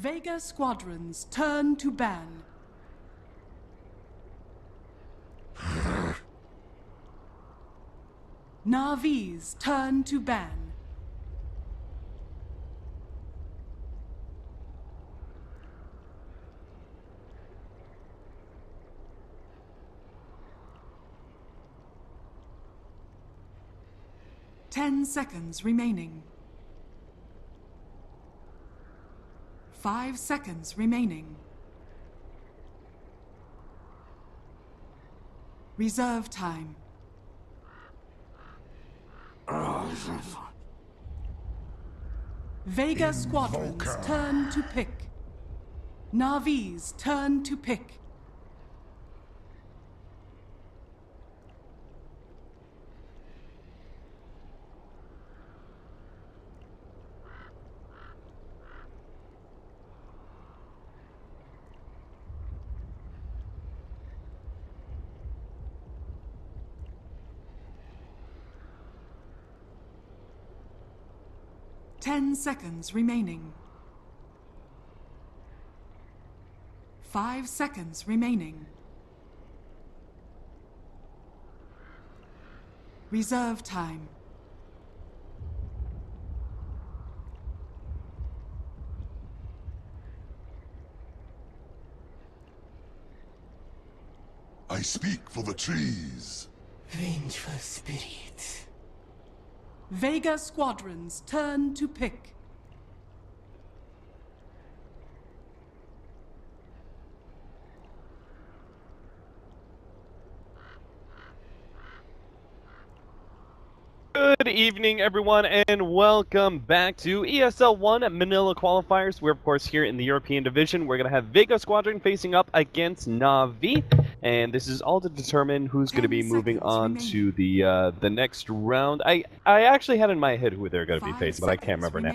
Vega squadrons turn to ban. Navis turn to ban. Ten seconds remaining. 5 seconds remaining. Reserve time. Vega squadrons turn to pick. Navis turn to pick. Ten seconds remaining. 5 seconds remaining. Reserve time. I speak for the trees. Vengeful spirit. Vega squadrons turn to pick. Good evening, everyone, and welcome back to ESL One Manila Qualifiers. We're, of course, here in the European Division. We're going to have Vega Squadron facing up against Navi, and this is all to determine who's going to be moving on to the next round. I actually had in my head who they're going to be facing, but I can't remember now.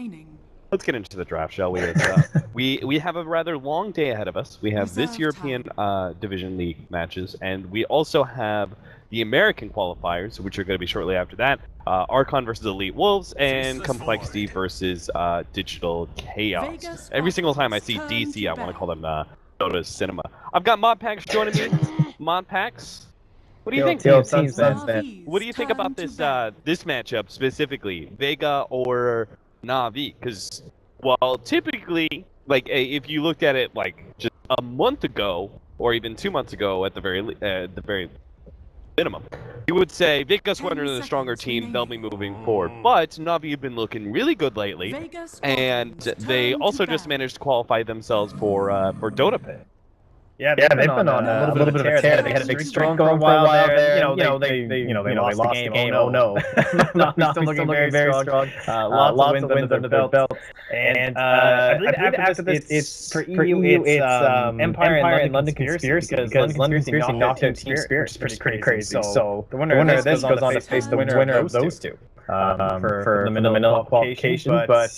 Let's get into the draft, shall we? We have a rather long day ahead of us. We have this European Division League matches, and we also have the American qualifiers, which are going to be shortly after that. Archon versus Elite Wolves, and Complexity versus Digital Chaos. Every single time I see DC, I want to call them Dota Cinema. I've got Modpax joining me. Modpax, what do you think? What do you think about this this matchup specifically, Vega or Navi? Because, well, typically, like, if you looked at it like just a month ago, or even 2 months ago at the very minimum, you would say Vega Squadron is a stronger team, they'll be moving forward. But Navi have been looking really good lately, and they also just managed to qualify themselves for Dota Pit. Yeah, they've been on a little bit of a tear. They had a big streak going for a while there. They lost the game. Oh no, Navi's still looking very strong. Lots of wins under their belt. And I believe after this, it's for EU, it's Empire and London Conspiracy, because London Conspiracy knocked out Team Spirit, which is pretty crazy. So the winner of this goes on to face the winner of those two. For the Manila qualification, but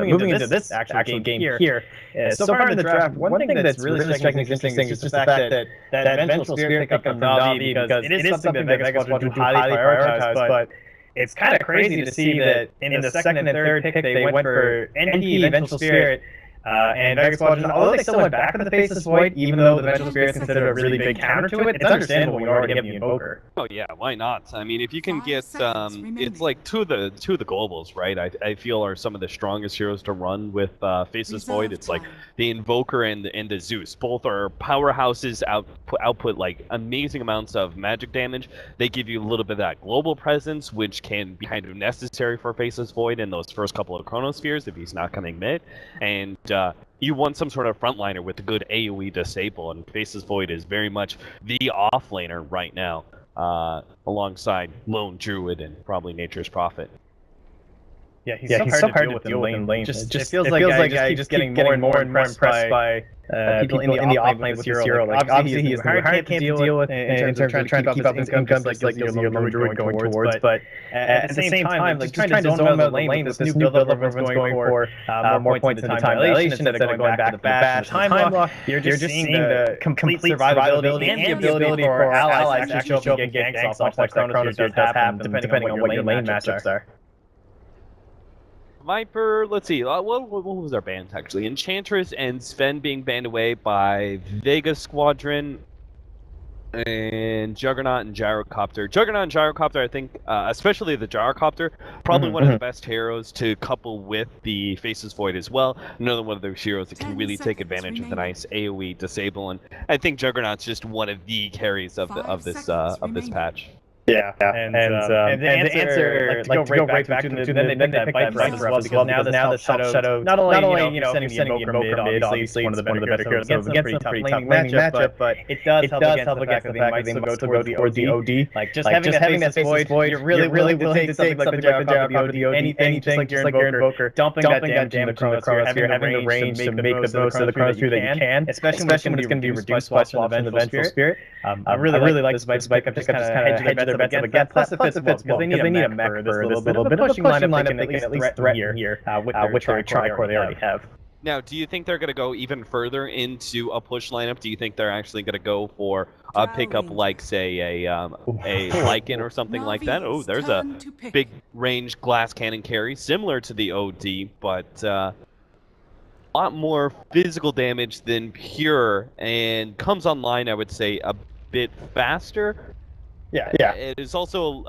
moving into this actual game here, so far in the draft, one thing that's really striking as interesting is just the fact that Vengeful Spirit picked up from Navi, because it is something that Vega Squadron do highly prioritize, but it's kind of crazy to see that in the second and third pick they went for NP, Vengeful Spirit, and Vega Squadron, although they still went back to the Faceless Void, even though the Vengeful Spirit is considered a really big counter to it, it's understandable when you already have the Invoker. Oh yeah, why not? I mean, if you can get, it's like two of the globals, right? I feel are some of the strongest heroes to run with Faceless Void. It's like the Invoker and the Zeus. Both are powerhouses, output like amazing amounts of magic damage. They give you a little bit of that global presence, which can be kind of necessary for Faceless Void in those first couple of Chronospheres if he's not coming mid. And you want some sort of frontliner with a good AoE disable, and Faceless Void is very much the offlaner right now, alongside Lone Druid and probably Nature's Prophet. Yeah, he's so hard to deal with in lane. Just feels like I just getting more and more impressed by people in the offlane with hero. Like, obviously he is hard to deal with in terms of trying to keep up his income, like you're Lone Druid going towards. But at the same time, like trying to zone out the lane with this new build everyone's going for more points in the time dilation instead of going back to the bash time block. You're just seeing the complete survivability and the ability for allies to actually show up and get ganks off, much like Chronosphere does happen, depending on what your lane matchups are. Viper, let's see, what was our bans actually? Enchantress and Sven being banned away by Vega Squadron and Juggernaut and Gyrocopter. Juggernaut and Gyrocopter, I think, especially the Gyrocopter, probably one of the best heroes to couple with the Faces Void as well. Another one of those heroes that can really take advantage of the nice AoE disable, and I think Juggernaut's just one of the carries of this patch. Yeah, and the answer, like, to go right back to then they pick that Viper as well, because now the Shadow, not only you know, sending the Invoker mid, obviously one of the better heroes against them, pretty tough laning matchup, but it does help against the fact that they must go towards the OD. Like, just having that Faces Void, you're really willing to take something like the Gyrocopter, anything just like your Invoker, dumping that damage in the Chronosphere, having the range to make the most of the Chronosphere that you can, especially when it's going to be reduced by Swap and the Vengeful Spirit. I really like this Viper just kind of hedge their bets up against. Plus it fits well, because they need a mech for this little bit of a pushing lineup they can at least threaten here with their Tricore they already have. Now, do you think they're going to go even further into a push lineup? Do you think they're actually going to go for a pickup like, say, a Lycan or something like that? Oh, there's a big range glass cannon carry, similar to the OD, but a lot more physical damage than pure, and comes online, I would say, a bit faster. Yeah. It is also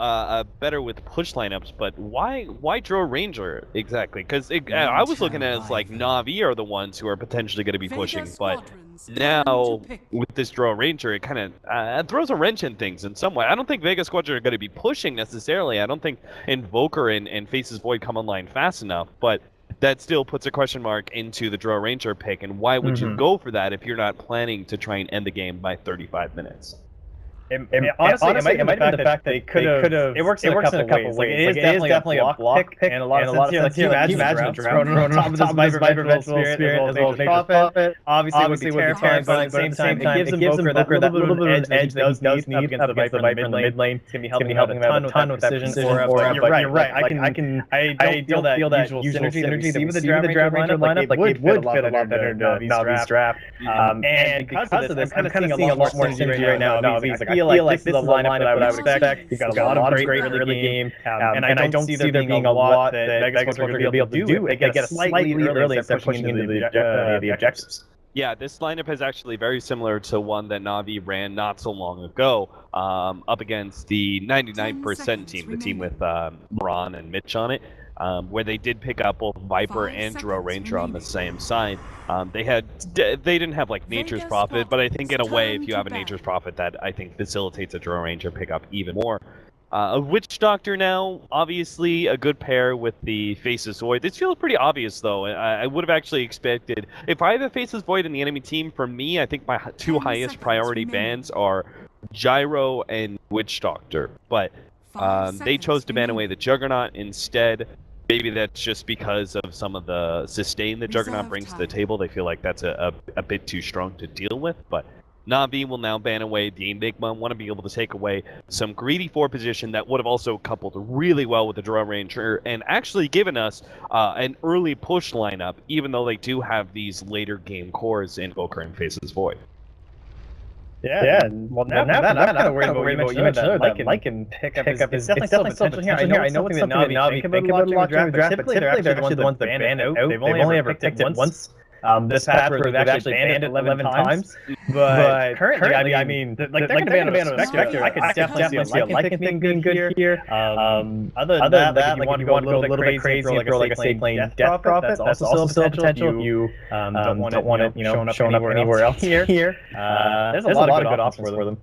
better with push lineups, but why Drow Ranger exactly? Because I was looking at it as like Na'Vi are the ones who are potentially going to be pushing, but now with this Drow Ranger, it kind of throws a wrench in things in some way. I don't think Vega Squadron are going to be pushing necessarily. I don't think Invoker and Faces Void come online fast enough, but that still puts a question mark into the Drow Ranger pick. And why would you go for that if you're not planning to try and end the game by 35 minutes? Honestly, it might be the fact that they could have. It works in a couple ways. Like, it is definitely a block pick, and a lot of sense. Can you imagine Drown on top of this Viper Vengeful Spirit as well as Prophet? Obviously, would be terrifying, but at the same time, it gives Invoker that little bit of edge that he does need against the Viper in the mid lane. It's gonna be helping him out a ton with that precision aura. But you're right. I don't feel that usual synergy that we see with the Drown Ranger lineup. Like, it would fit a lot better into Navi's draft. And because of this, I'm kind of seeing a lot more synergy right now. Navi's like, I feel like this is the lineup that I would expect. You've got a lot of great early game, and I don't see there being a lot that Vega Squadron are going to be able to do. They get a slightly early instead of pushing into the objectives. Yeah, this lineup is actually very similar to one that Na'Vi ran not so long ago, up against the 99% team, the team with Moran and Mitch on it. Where they did pick up both Viper and Drow Ranger on the same side. They didn't have like Nature's Prophet, but I think in a way, if you have a Nature's Prophet, that I think facilitates a Drow Ranger pickup even more. A Witch Doctor now, obviously a good pair with the Faces Void. This feels pretty obvious though. I would have actually expected, if I have a Faces Void in the enemy team, for me, I think my two highest priority bans are Gyro and Witch Doctor. But they chose to ban away the Juggernaut instead. Maybe that's just because of some of the sustain that Juggernaut brings to the table. They feel like that's a bit too strong to deal with, but Na'Vi will now ban away the Enigma, want to be able to take away some greedy 4 position that would have also coupled really well with the Drow Ranger and actually given us an early push lineup, even though they do have these later game cores in Invoker and Faces Void. Yeah. Well, now I'm kind of worried about what you mentioned that Lycan pickup is definitely still potential here. I know it's something that Na'Vi think about a lot during the draft, but typically they're actually the ones that ban out. They've only ever picked it once. This patch where they've actually banned it 11 times. But currently, I mean, they're going to ban it on Spectre. I could definitely see a Lycan thing being good here. Other than that, like, if you want to go a little bit crazy and throw, like, a safe playing Death Prophet, that's also still potential. If you don't want it, showing up anywhere else here. There's a lot of good options for them.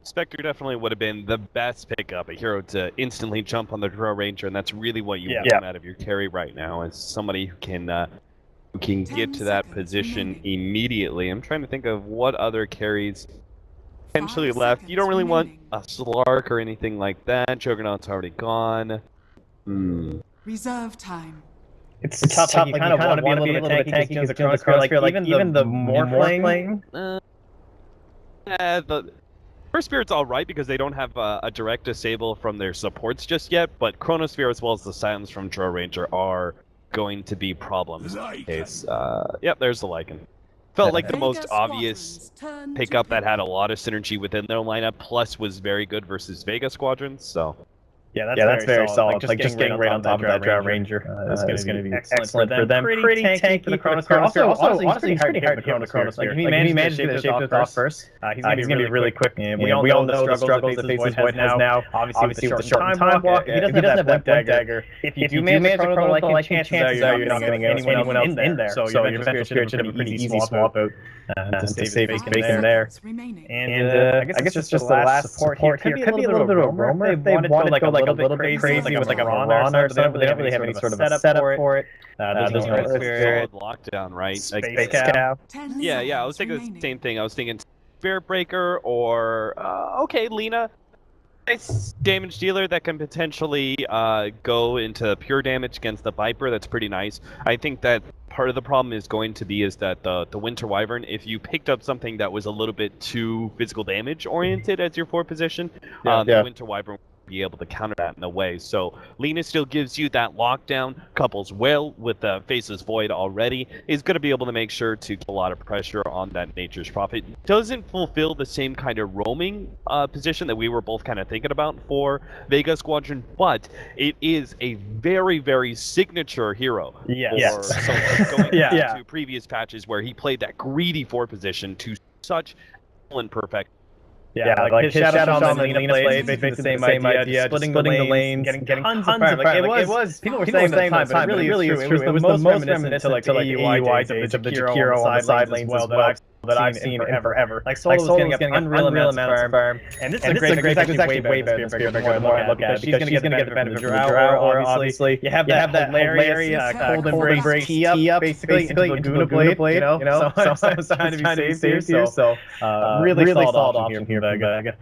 Spectre definitely would have been the best pickup, a hero to instantly jump on the Drow Ranger, and that's really what you want out of your carry right now, is somebody who can get to that position immediately. I'm trying to think of what other carries potentially left. You don't really want a Slark or anything like that. Juggernaut's already gone. Reserve time. It's tough. Like, you kind of want to be a little bit tanky because the Chronosphere, like even the more playing. The First Spirit's alright because they don't have a direct disable from their supports just yet, but Chronosphere as well as the Silence from Drow Ranger are going to be problems in this case. Yep, there's the Lycan. Felt like the most obvious pickup that had a lot of synergy within their lineup, plus was very good versus Vega Squadrons, so... Yeah, that's very solid. Like just getting right on top of that Drow Ranger is going to be excellent for them. Pretty tanky for the Chronosphere. Also, honestly, he's pretty hard to hit the Chronosphere. Like, if he manages to shape this off first, he's going to be really quick. And we all know the struggles that Faces Void has now. Obviously, with the short time walk, if he doesn't have that dagger, if you do manage to Chrono, like chances are you're not getting anyone else in there. So your Vengeful Spirit should have a pretty easy swap out to save Bacon there. And I guess it's just the last support here. Could be a little bit of a roamer. They wanted to go like a little bit crazy with like a Rana or something, but they don't really have any sort of a setup for it. There's no solid lockdown, right? Space Cow. Yeah, I was thinking the same thing. I was thinking Spirit Breaker or, okay, Lina. Nice damage dealer that can potentially go into pure damage against the Viper. That's pretty nice. I think that part of the problem is going to be is that the Winter Wyvern, if you picked up something that was a little bit too physical damage oriented as your 4th position, the Winter Wyvern be able to counter that in a way. So Lina still gives you that lockdown, couples well with the Faceless Void already, is going to be able to make sure to keep a lot of pressure on that Nature's Prophet. Doesn't fulfill the same kind of roaming position that we were both kind of thinking about for Vega Squadron, but it is a very, very signature hero. Yes. Going back to previous patches where he played that greedy 4 position to such and perfect. Yeah, like his Shadow Shaman and Lina played basically the same idea, splitting the lanes, getting tons of fire. Like, it was, people were saying at the time, but it really is true. It was the most reminiscent to like the AUI days of the Jakiro on the side lanes as well that I've seen forever. Like Solo was getting unreal amounts of farm. And this is a great pick. It's actually way better than Spirit Breaker the more I look at it, because she's going to get the benefit of the Drow, obviously. You have that hilarious Cold Embrace tee-up, basically, into Laguna Blade, you know? So I'm trying to be safe here, so really solid option here for Vega.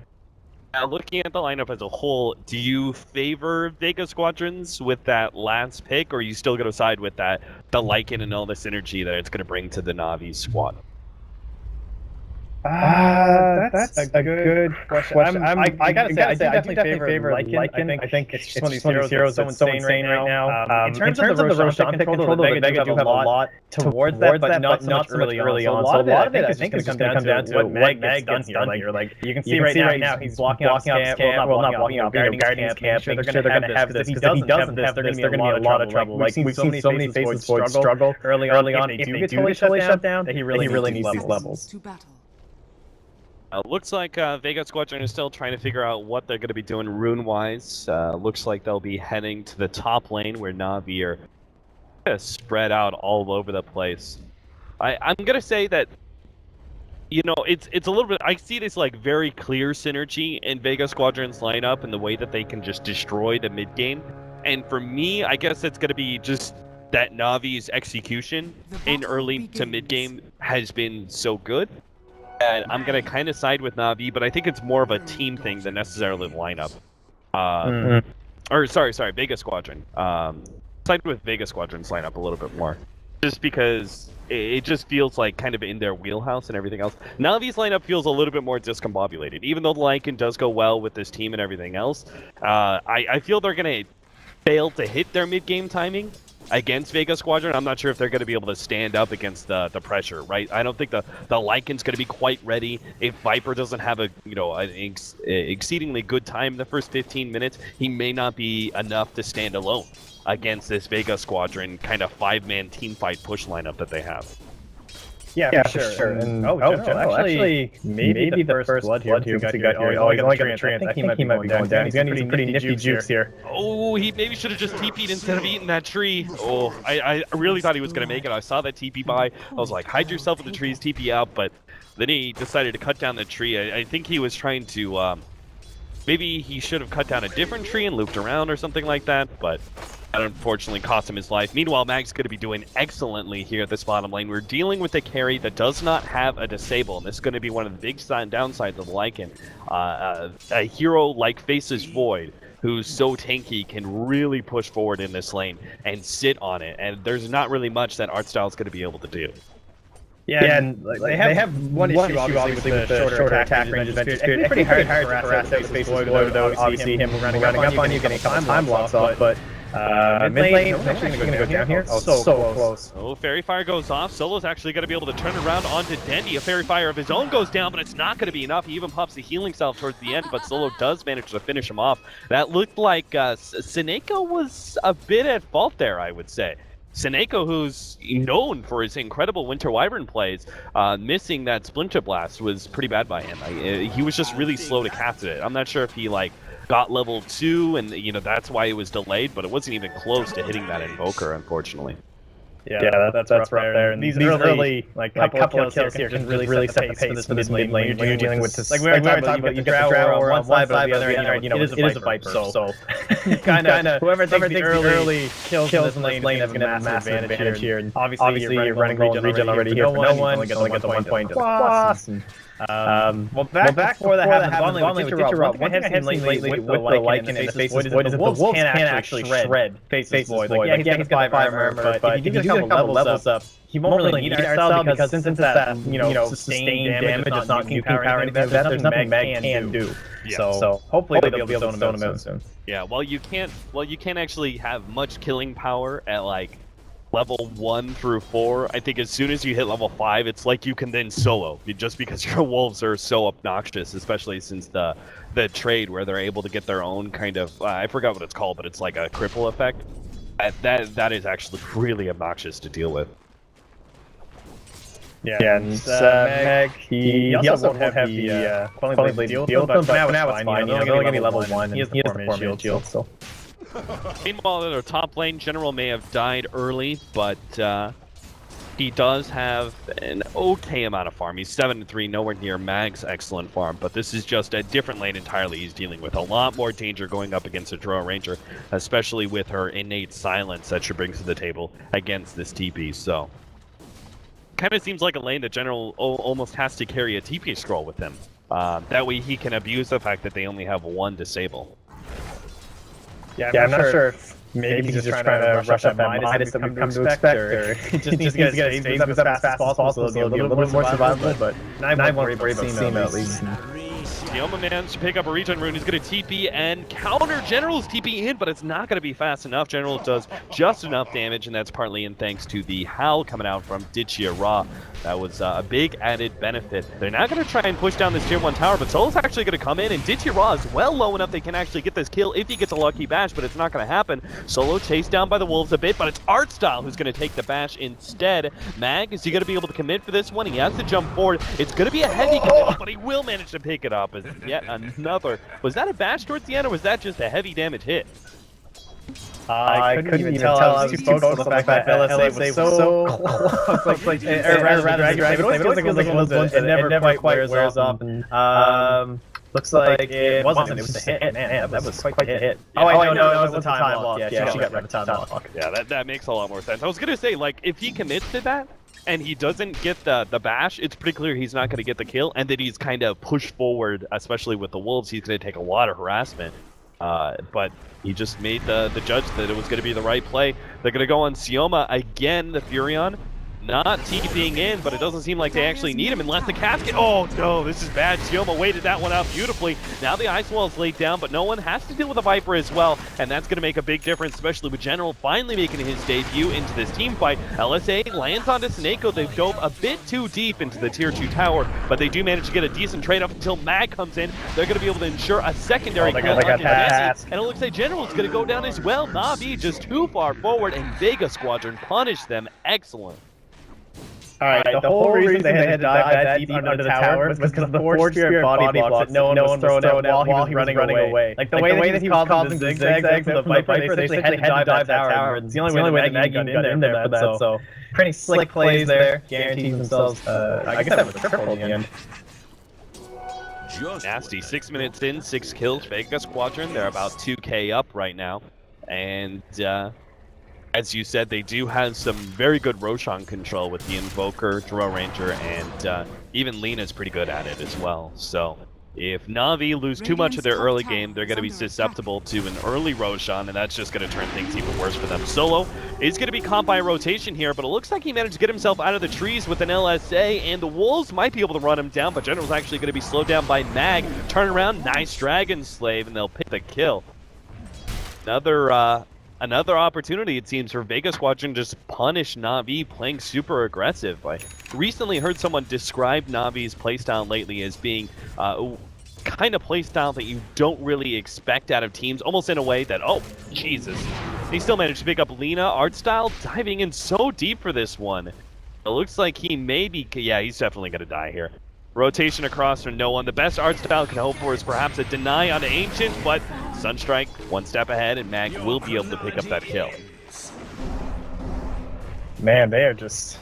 Now, looking at the lineup as a whole, do you favor Vega Squadrons with that last pick, or are you still going to side with the Lycan and all the synergy that it's going to bring to the Navi squad? That's a good question. I gotta say, I definitely favor Lycan. I think it's just one of these heroes that's so insane right now. In terms of the Roshan control, the Vega do have a lot towards that, but not so much early on. So a lot of it, I think, is going to come down to what Mag gets done here. Like, you can see right now, he's blocking off camp, well, not blocking off, guarding camp, making sure they're going to have this, because if he doesn't have this, they're going to be in a lot of trouble. Like, we've seen so many Faceless Void struggle early on. If they do get totally shut down, he really needs these levels. Looks like Vega Squadron is still trying to figure out what they're going to be doing rune-wise. Looks like they'll be heading to the top lane where Navi are spread out all over the place. I'm going to say that, you know, it's a little bit... I see this like very clear synergy in Vega Squadron's lineup and the way that they can just destroy the mid-game. And for me, I guess it's going to be just that Navi's execution in early to mid-game has been so good. And I'm going to kind of side with Navi, but I think it's more of a team thing than necessarily the lineup. Or, sorry, Vega Squadron. Side with Vega Squadron's lineup a little bit more. Just because it just feels like kind of in their wheelhouse and everything else. Navi's lineup feels a little bit more discombobulated. Even though the Lycan does go well with this team and everything else, I feel they're going to fail to hit their mid-game timing against Vega Squadron. I'm not sure if they're going to be able to stand up against the pressure, right? I don't think the Lycan's going to be quite ready. If Viper doesn't have an exceedingly good time in the first 15 minutes, he may not be enough to stand alone against this Vega Squadron kind of 5-man team fight push lineup that they have. Yeah, for sure. And, General, actually, maybe the first blood here too. Oh, he's only got the trance. I think he might be going down. He's going to need some pretty nifty jukes here. Oh, he maybe should have just TP'd instead of eating that tree. Oh, I really thought he was going to make it. I saw that TP by. I was like, hide yourself in the trees, TP out. But then he decided to cut down the tree. I think he was trying to... maybe he should have cut down a different tree and looped around or something like that. But that unfortunately cost him his life. Meanwhile, Mag's going to be doing excellently here at this bottom lane. We're dealing with a carry that does not have a disable, and this is going to be one of the big downsides of Lycan. A hero like Faceless Void, who's so tanky, can really push forward in this lane and sit on it, and there's not really much that Artstyle is going to be able to do. Yeah, and they have one issue obviously with the shorter attack range. It's pretty hard to harass out Faceless Void without obviously him running up on you, getting a couple time blocks off, but Mid lane is actually going to go down here. Oh, so close. Oh, Fairy Fire goes off. Solo's actually going to be able to turn around onto Dendy. A Fairy Fire of his own goes down, but it's not going to be enough. He even pops the healing salve towards the end, but Solo does manage to finish him off. That looked like Seneko was a bit at fault there, I would say. Seneko, who's known for his incredible Winter Wyvern plays, missing that Splinter Blast was pretty bad by him. He was just really slow to cast it. I'm not sure if he got level 2 and that's why it was delayed, but it wasn't even close to hitting that Invoker, unfortunately. Yeah, that's rough there. And these early couple of kills here can really set the pace for this mid lane when you're dealing with this. Like we were talking about, you've got the Drow on one side, but on the other, it is a Viper. So kind of whoever takes the early kills in this lane is going to have a massive advantage here. And obviously you're running region already here for no one. Only get the 1 point to the boss. Well, back before that happens, with Ditcher, one thing I have seen lately with the Lycan and Faceless Void is that the Wolves can actually shred Faceless Void. Like, yeah, he's got 5 armor, but if you do get a couple levels up, he won't really need our style because since it's that, sustained damage, it's not keep power or anything like that, there's nothing Mag can do. So hopefully they'll be able to zone him out soon. Yeah, well, you can't actually have much killing power at, level 1 through 4. I think as soon as you hit level 5, it's like you can then solo, just because your wolves are so obnoxious, especially since the trade where they're able to get their own kind of, I forgot what it's called, but it's like a cripple effect. That is actually really obnoxious to deal with. Yeah, and Meg, he also won't have the Quelling Blade deal, but now it's fine. They're only going to be level 1, and he has the 4-minute shield, so... Meanwhile, at our top lane, General may have died early, but he does have an okay amount of farm. He's 7-3, nowhere near Mag's excellent farm, but this is just a different lane entirely he's dealing with. A lot more danger going up against a Drow Ranger, especially with her innate silence that she brings to the table against this TP, so... Kind of seems like a lane that General almost has to carry a TP scroll with him. That way he can abuse the fact that they only have 1 disable. Yeah, I'm not sure if maybe he's just trying to rush up that Midas that we've come to expect, or he just needs to get his phase up as fast as possible so it'll be a little bit more survivable, but I'm worried about Seema at least. Sioma managed to pick up a regen rune. He's going to TP and counter General's TP in, but it's not going to be fast enough. General does just enough damage, and that's partly in thanks to the Howl coming out from Ditcher Ra. That was a big added benefit. They're now going to try and push down this tier 1 tower, but Solo's actually going to come in, and Ditcher Ra is well low enough they can actually get this kill if he gets a lucky bash, but it's not going to happen. Solo chased down by the wolves a bit, but it's Artstyle who's going to take the bash instead. Mag, is he going to be able to commit for this one? He has to jump forward. It's going to be a heavy commit, but he will manage to pick it up. As yet another. Was that a bash towards the end, or was that just a heavy damage hit? I couldn't even tell. I was too focused on the fact that LSA was so close. Or rather, Dragon, it feels like it was one that never quite wears off. Looks like it wasn't. It was a hit. Man, that was quite a hit. Oh, I know. It was a time lock. Yeah, she got rid of time lock. Yeah, that makes a lot more sense. I was gonna say, if he commits to that, and he doesn't get the bash, it's pretty clear he's not going to get the kill, and that he's kind of pushed forward, especially with the wolves. He's going to take a lot of harassment, but he just made the judge that it was going to be the right play. They're going to go on Sioma again, the Furion. Not TPing in, but it doesn't seem like they actually need him unless the casket... Oh no, this is bad. Sioma waited that one out beautifully. Now the ice wall is laid down, but no one has to deal with a Viper as well, and that's going to make a big difference, especially with General finally making his debut into this team fight. LSA lands onto Seneko. They've dove a bit too deep into the tier 2 tower, but they do manage to get a decent trade up until Mag comes in. They're going to be able to ensure a secondary kill onto Jesse, and it looks like General's going to go down as well. Na'Vi just too far forward, and Vega Squadron punished them. Excellent. Alright, the whole reason they had to dive that deep under the tower was because of the Forge Spirit body blocks that no one was throwing out while he was running away. Like the way that he was causing the zigzags from the Viper, they essentially had to dive that tower. It's the only way that Maggie got in there for that, so pretty slick plays there, guaranteed themselves, I guess that was a triple in the end. Nasty, 6 minutes in, 6 kills, Vega Squadron, they're about 2k up right now, and as you said, they do have some very good Roshan control with the Invoker, Drow Ranger, and even Lena's pretty good at it as well. So if Na'Vi lose too much of their early game, they're going to be susceptible to an early Roshan, and that's just going to turn things even worse for them. Solo is going to be caught by a rotation here, but it looks like he managed to get himself out of the trees with an LSA, and the Wolves might be able to run him down, but General's actually going to be slowed down by Mag. Turn around, nice Dragon Slave, and they'll pick the kill. another opportunity, it seems, for Vega Squadron to just punish Na'Vi playing super aggressive. I recently heard someone describe Na'Vi's playstyle lately as being kind of playstyle that you don't really expect out of teams, almost in a way that, oh, Jesus. He still managed to pick up Lina. Artstyle diving in so deep for this one. It looks like he may be, yeah, he's definitely going to die here. Rotation across for no one. The best Artstyle can hope for is perhaps a deny on Ancient, but Sunstrike one step ahead, and Mag will be able to pick up that kill. Man, they are just...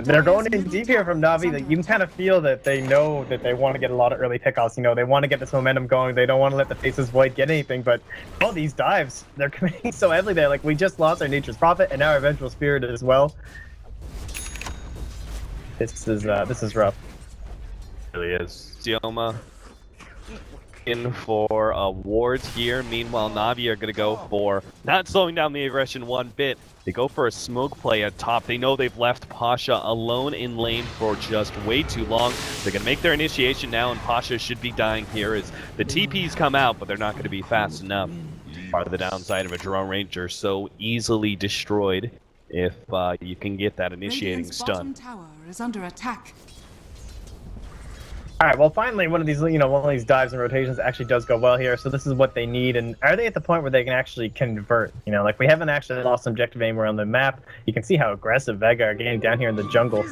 They're going in deep here from Na'Vi. That you can kind of feel that they know that they want to get a lot of early pickoffs. You know, they want to get this momentum going. They don't want to let the Faceless Void get anything. But all these dives, they're committing so heavily there. Like, we just lost our Nature's Prophet and now our Vengeful Spirit as well. This is rough. It really is. Sioma in for wards here. Meanwhile, Na'Vi are going to go for not slowing down the aggression one bit. They go for a smoke play at top. They know they've left Pasha alone in lane for just way too long. They're going to make their initiation now, and Pasha should be dying here as the TPs come out, but they're not going to be fast enough. Part of the downside of a drone ranger so easily destroyed if you can get that initiating stun. Tower is under attack. All right, well, finally, one of these dives and rotations actually does go well here. So this is what they need. And are they at the point where they can actually convert? You know, like, we haven't actually lost objective anywhere on the map. You can see how aggressive Vega are getting down here in the jungle.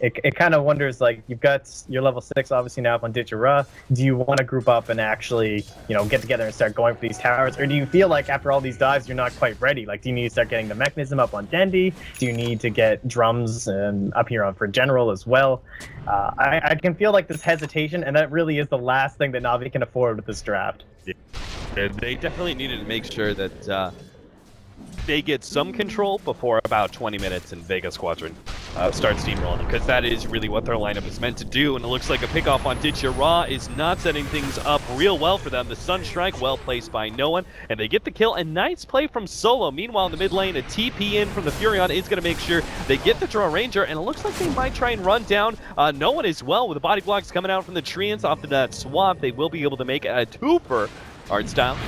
It kind of wonders, like, you've got your level 6 obviously now up on Ditchera. Do you want to group up and actually, you know, get together and start going for these towers? Or do you feel like after all these dives, you're not quite ready? Like, do you need to start getting the mechanism up on Dendi? Do you need to get drums up here for General as well? I can feel like this hesitation, and that really is the last thing that Na'Vi can afford with this draft. Yeah. They definitely needed to make sure that they get some control before about 20 minutes and Vega Squadron starts steamrolling, because that is really what their lineup is meant to do. And it looks like a pickoff on Ditchera is not setting things up real well for them. The Sunstrike well placed by no one, and they get the kill. And nice play from Solo. Meanwhile, in the mid lane, a TP in from the Furion is going to make sure they get the Drone Ranger, and it looks like they might try and run down no one as well. With the body blocks coming out from the treants off the swap, they will be able to make a twofer. Artstyle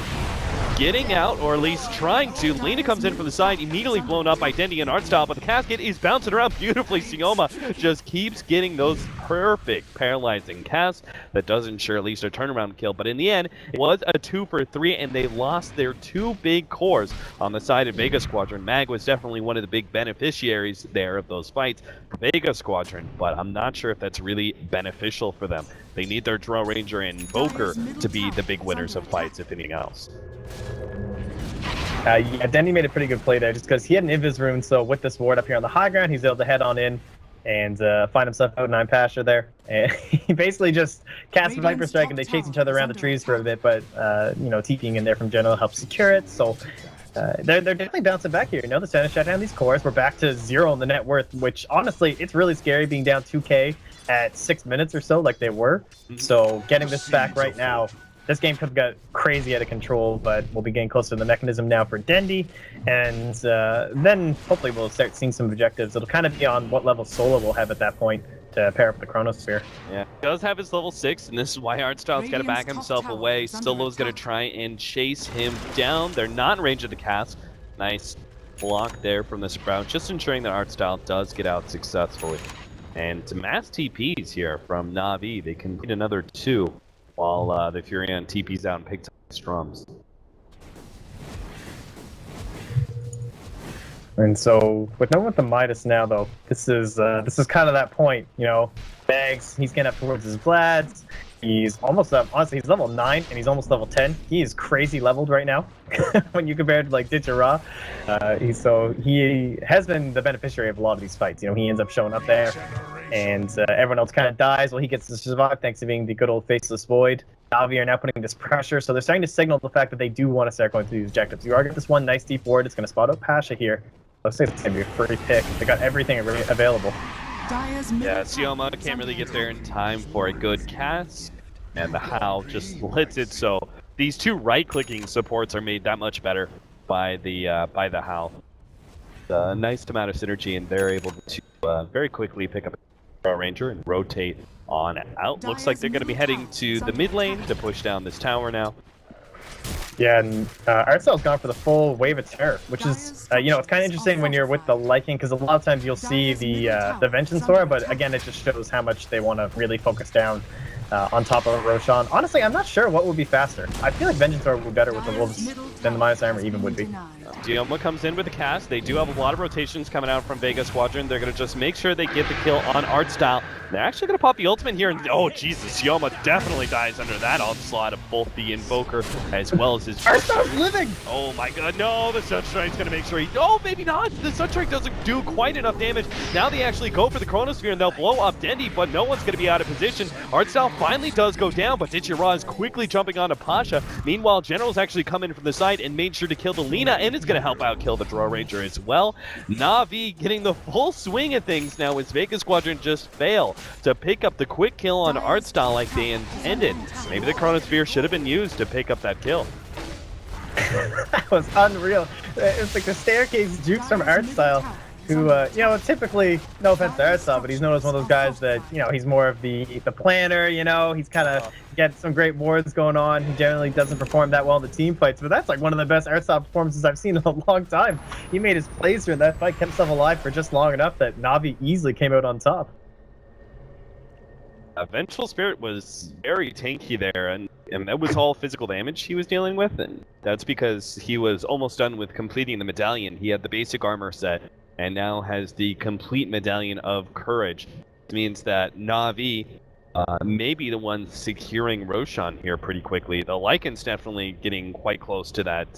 getting out, or at least trying to. Lina comes in from the side, immediately blown up by Dendi and Artstyle, but the casket is bouncing around beautifully. Sioma just keeps getting those perfect paralyzing casts that does ensure at least a turnaround kill. But in the end, it was a 2 for 3, and they lost their 2 big cores on the side of Vega Squadron. Mag was definitely one of the big beneficiaries there of those fights for Vega Squadron, but I'm not sure if that's really beneficial for them. They need their Drone Ranger and Invoker to be the big winners of fights, if anything else. Yeah, Dendi made a pretty good play there just because he had an Invis rune, so with this ward up here on the high ground, he's able to head on in and find himself out 9 Pasture there. And he basically just casts a Viper Strike and they chase each other around the trees for a bit, but, you know, TPing in there from General helps secure it, so they're definitely bouncing back here. You know, the Senate shut down these cores. We're back to 0 in the net worth, which, honestly, it's really scary being down 2k at 6 minutes or so like they were. So getting this back right now, this game could have got crazy out of control, but we'll be getting closer to the mechanism now for Dendi, and then hopefully we'll start seeing some objectives. It'll kind of be on what level Solo will have at that point to pair up the Chronosphere. Yeah, he does have his level 6, and this is why Artstyle's got to back himself away. Solo's going to try and chase him down. They're not in range of the cast. Nice block there from the Sprout, just ensuring that Artstyle does get out successfully. And to mass TPs here from Na'Vi, they can get another 2. While the Furion TP's out and picks up his drums. And so, with no one with the Midas now, though, this is kind of that point, you know. Bags, he's getting up towards his Vlads. He's almost up. Honestly, he's level 9 and he's almost level 10. He is crazy leveled right now when you compare it to like Ditchera. He has been the beneficiary of a lot of these fights. You know, he ends up showing up there, and everyone else kind of dies while he gets to survive thanks to being the good old Faceless Void. Na'Vi are now putting this pressure, so they're starting to signal the fact that they do want to start going through these objectives. You are getting this one nice deep ward. It's going to spot out Pasha here. Looks like it's going to be a free pick. They got everything available. Yeah, Sioma can't really get there in time for a good cast, and the Howl just lets it so. These 2 right-clicking supports are made that much better by the Howl. A nice amount of synergy, and they're able to very quickly pick up a Ranger and rotate on out. Looks like they're going to be heading to the mid lane to push down this tower now. Yeah, and Artcel's gone for the full wave of terror, which is, you know, it's kind of interesting when you're with the Lycan, because a lot of times you'll see the Vengeance Aura, but again, it just shows how much they want to really focus down on top of Roshan. Honestly, I'm not sure what would be faster. I feel like Vengeance Aura would be better with the Wolves than the minus armor even would be. Dioma comes in with the cast. They do have a lot of rotations coming out from Vega Squadron. They're going to just make sure they get the kill on Artstyle. They're actually going to pop the ultimate here, and oh Jesus, Dioma definitely dies under that onslaught of both the Invoker as well as his... Artstyle's living! Oh my god, no, the Sunstrike's going to make sure he... Oh, maybe not! The Sunstrike doesn't do quite enough damage. Now they actually go for the Chronosphere, and they'll blow up Dendi, but no one's going to be out of position. Artstyle finally does go down, but Ditchira is quickly jumping onto Pasha. Meanwhile, General's actually come in from the side and made sure to kill the Lina, and it's going to help out kill the Draw Ranger as well. Na'Vi getting the full swing of things now as Vega Squadron just fail to pick up the quick kill on Artstyle like they intended. Maybe the Chronosphere should have been used to pick up that kill. That was unreal. It's like the staircase jukes from Artstyle, who, you know, typically, no offense to Artstyle, but he's known as one of those guys that, you know, he's more of the planner, you know, he's kind of got some great boards going on. He generally doesn't perform that well in the team fights, but that's like one of the best Artstyle performances I've seen in a long time. He made his plays during that fight, kept himself alive for just long enough that Na'Vi easily came out on top. Vengeful Spirit was very tanky there, and that was all physical damage he was dealing with, and that's because he was almost done with completing the medallion. He had the basic armor set, and now has the complete medallion of courage. It means that Na'Vi may be the one securing Roshan here pretty quickly. The Lycan's definitely getting quite close to that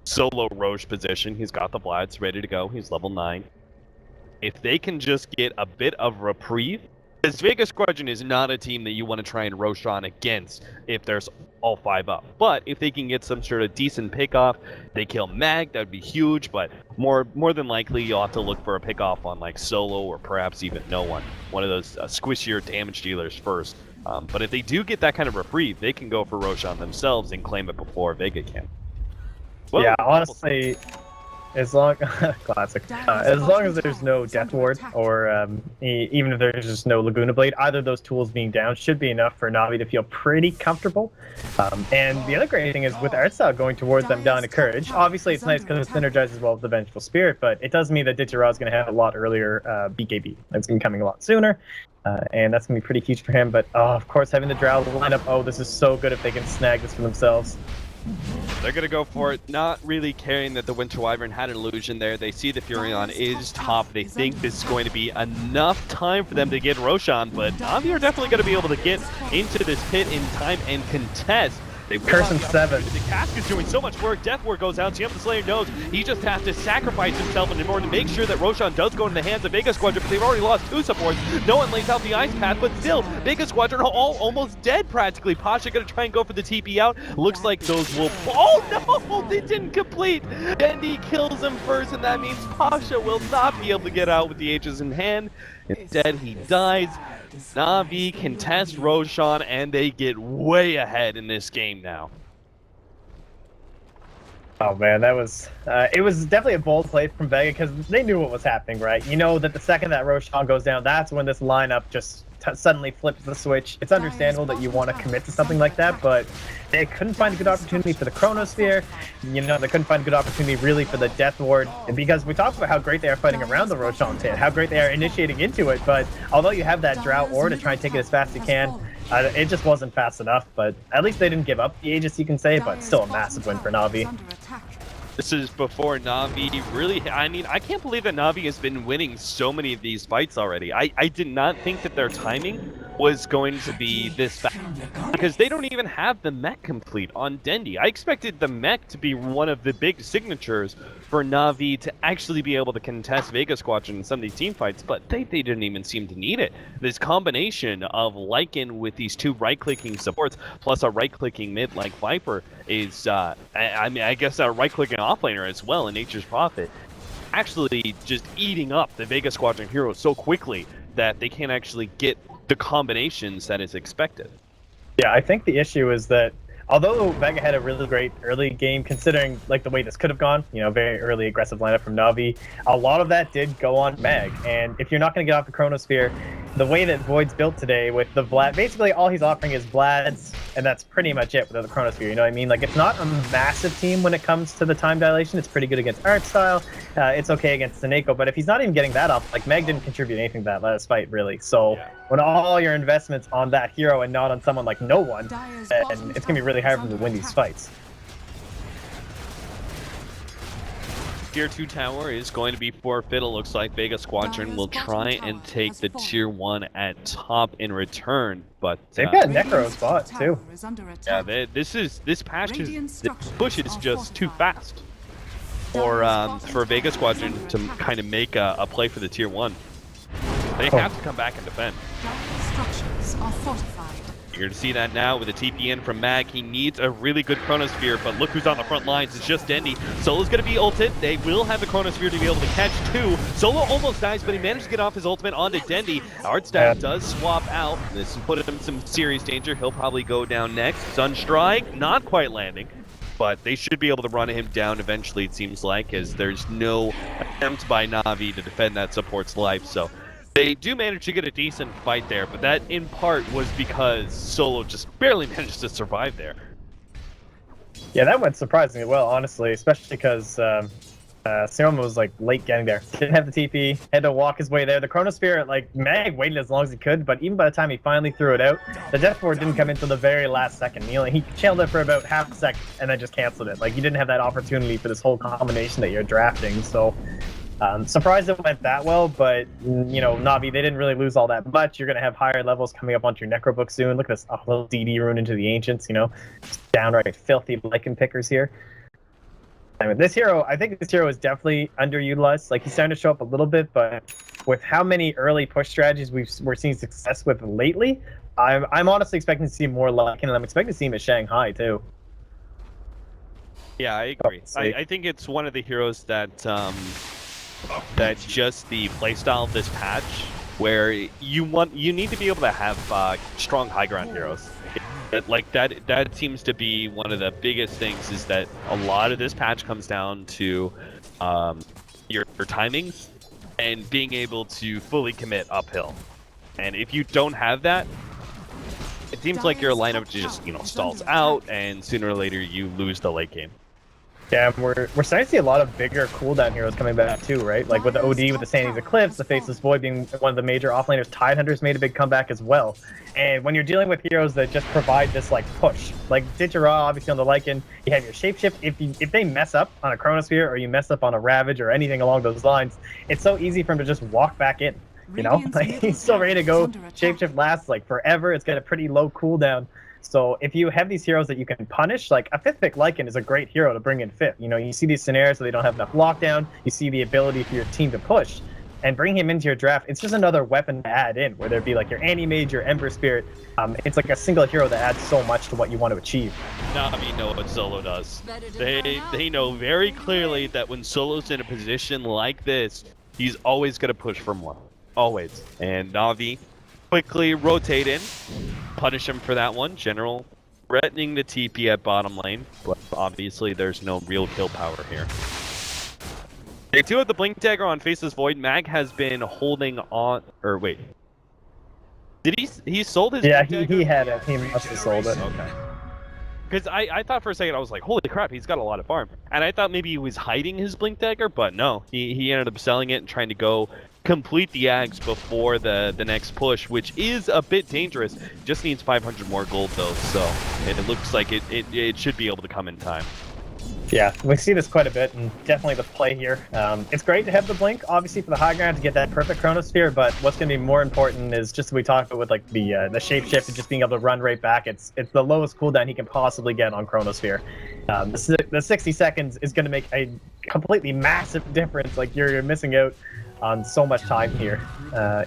solo Roche position. He's got the Vlads ready to go. He's level 9. If they can just get a bit of reprieve, because Vega Squadron is not a team that you want to try and Roshan against if there's all 5 up. But if they can get some sort of decent pick-off, they kill Mag, that would be huge, but more than likely you'll have to look for a pick-off on like Solo or perhaps even no one. One of those squishier damage dealers first. But if they do get that kind of reprieve, they can go for Roshan themselves and claim it before Vega can. Well, yeah, honestly... As long as long as there's no Death Ward, or even if there's just no Laguna Blade, either of those tools being down should be enough for Na'Vi to feel pretty comfortable. And the other great thing is with Artstyle going towards them down to Courage, obviously it's nice because it synergizes well with the Vengeful Spirit, but it does mean that Ditchira is going to have a lot earlier BKB. It's going to be coming a lot sooner, and that's going to be pretty huge for him. But of course, having the Drow line up, oh, this is so good if they can snag this for themselves. They're going to go for it, not really caring that the Winter Wyvern had an illusion there. They see the Furion is top. They think this is going to be enough time for them to get Roshan, but Na'Vi are definitely going to be able to get into this pit in time and contest. They Curse him 7. The cask is doing so much work. Death Ward goes out. Tiamat the Slayer knows he just has to sacrifice himself in order to make sure that Roshan does go into the hands of Vega Squadron, but they've already lost 2 supports. No one lays out the ice path, but still, Vega Squadron are all almost dead practically. Pasha gonna try and go for the TP out. Looks like those will... Oh no! They didn't complete! Dendi kills him first, and that means Pasha will not be able to get out with the Aegis in hand. Instead, he dies. Na'Vi contest Roshan, and they get way ahead in this game now. Oh man, that was it was definitely a bold play from Vega because they knew what was happening, right? You know that the second that Roshan goes down, that's when this lineup just suddenly flips the switch. It's understandable that you want to commit to something like that, but they couldn't find a good opportunity for the Chronosphere. You know, they couldn't find a good opportunity really for the Death Ward, and because we talked about how great they are fighting around the Roshan pit, how great they are initiating into it, but although you have that Drow Ore to try and take it as fast as you can, it just wasn't fast enough. But at least they didn't give up the Aegis, you can say, but still a massive win for Na'Vi. This is before Na'Vi really... I mean, I can't believe that Na'Vi has been winning so many of these fights already. I did not think that their timing was going to be this fast, because they don't even have the mech complete on Dendi. I expected the mech to be one of the big signatures for Na'Vi to actually be able to contest Vega Squadron in some of these team fights, but they didn't even seem to need it. This combination of Lycan with these 2 right-clicking supports, plus a right-clicking mid like Viper, is, I mean, I guess a right-clicking offlaner as well in Nature's Prophet, actually just eating up the Vega Squadron heroes so quickly that they can't actually get the combinations that is expected. Yeah, I think the issue is that although Vega had a really great early game, considering like the way this could have gone, you know, very early aggressive lineup from Na'Vi, a lot of that did go on Mag. And if you're not going to get off the Chronosphere, the way that Void's built today with the Vlad, basically all he's offering is Vlad's, and that's pretty much it without the Chronosphere, you know what I mean? Like, it's not a massive team when it comes to the time dilation. It's pretty good against Art Style. It's okay against Seneko, but if he's not even getting that off, like, Meg didn't contribute anything to that last fight, really. So when all your investments on that hero and not on someone like no one, and it's going to be really hard for them to win these fights. Tier 2 tower is going to be forfeit. It looks like Vega Squadron will try and take the Tier 1 at top in return, but they've got Necro spot too. Yeah, this push is just too fast for Vega Squadron to kind of make a play for the Tier 1. They have to come back and defend. Structures are fortified. You're going to see that now with a TP in from Mag. He needs a really good Chronosphere, but look who's on the front lines. It's just Dendy. Solo's going to be ulted. They will have the Chronosphere to be able to catch two. Solo almost dies, but he managed to get off his ultimate onto Dendy. Artstaff does swap out. This put him in some serious danger. He'll probably go down next. Sunstrike, not quite landing, but they should be able to run him down eventually, it seems like, as there's no attempt by Na'Vi to defend that support's life. So they do manage to get a decent fight there, but that in part was because Solo just barely managed to survive there. Yeah, that went surprisingly well, honestly, especially because Seoma was like late getting there. Didn't have the TP, had to walk his way there. The Chronosphere, like, Mag waited as long as he could, but even by the time he finally threw it out, the Death Ward didn't come until the very last second. He chilled it for about half a second and then just canceled it. Like, you didn't have that opportunity for this whole combination that you're drafting, so surprised it went that well, but, you know, Na'Vi, they didn't really lose all that much. You're going to have higher levels coming up onto your Necrobook soon. Look at this little DD rune into the Ancients, you know. Just downright filthy Lycan pickers here. I mean, I think this hero is definitely underutilized. Like, he's starting to show up a little bit, but with how many early push strategies we're seeing success with lately, I'm honestly expecting to see more Lycan, and I'm expecting to see him at Shanghai, too. Yeah, I agree. I think it's one of the heroes that just the playstyle of this patch, where you need to be able to have strong high ground heroes. Like that seems to be one of the biggest things, is that a lot of this patch comes down to your timings and being able to fully commit uphill. And if you don't have that, it seems like your lineup just, you know, stalls out, and sooner or later you lose the late game. Yeah, we're starting to see a lot of bigger cooldown heroes coming back too, right? Like with the OD, with the Sandy's Eclipse, the Faceless Void being one of the major offlaners. Tidehunter's made a big comeback as well. And when you're dealing with heroes that just provide this like push, like Ditchera, obviously on the Lycan, you have your Shapeshift. If they mess up on a Chronosphere, or you mess up on a Ravage or anything along those lines, it's so easy for him to just walk back in. You know, like, he's still ready to go. Shapeshift lasts like forever. It's got a pretty low cooldown. So if you have these heroes that you can punish, like a 5th pick Lycan is a great hero to bring in 5th. You know, you see these scenarios where they don't have enough lockdown. You see the ability for your team to push, and bring him into your draft. It's just another weapon to add in, whether it be like your Anti-Mage, your Ember Spirit. It's like a single hero that adds so much to what you want to achieve. Na'Vi know what Solo does. They know very clearly that when Solo's in a position like this, he's always going to push for more. Always. And Na'Vi quickly rotate in, punish him for that one. General threatening the TP at bottom lane, but obviously there's no real kill power here. They do have the Blink Dagger on Faceless Void. Mag has been holding on, or wait. Did he sold his Yeah, Blink Dagger? he had it. He must have sold it. Okay. Because I thought for a second, I was like, holy crap, he's got a lot of farm. And I thought maybe he was hiding his Blink Dagger, but no. He ended up selling it and trying to go complete the Ags before the next push, which is a bit dangerous. Just needs 500 more gold though, so it looks like it should be able to come in time. Yeah, we see this quite a bit, and definitely the play here. It's great to have the Blink, obviously, for the high ground to get that perfect Chronosphere, but what's going to be more important is just what we talked about with like the Shapeshift and just being able to run right back. It's the lowest cooldown he can possibly get on Chronosphere. The 60 seconds is going to make a completely massive difference. Like, you're missing out on so much time here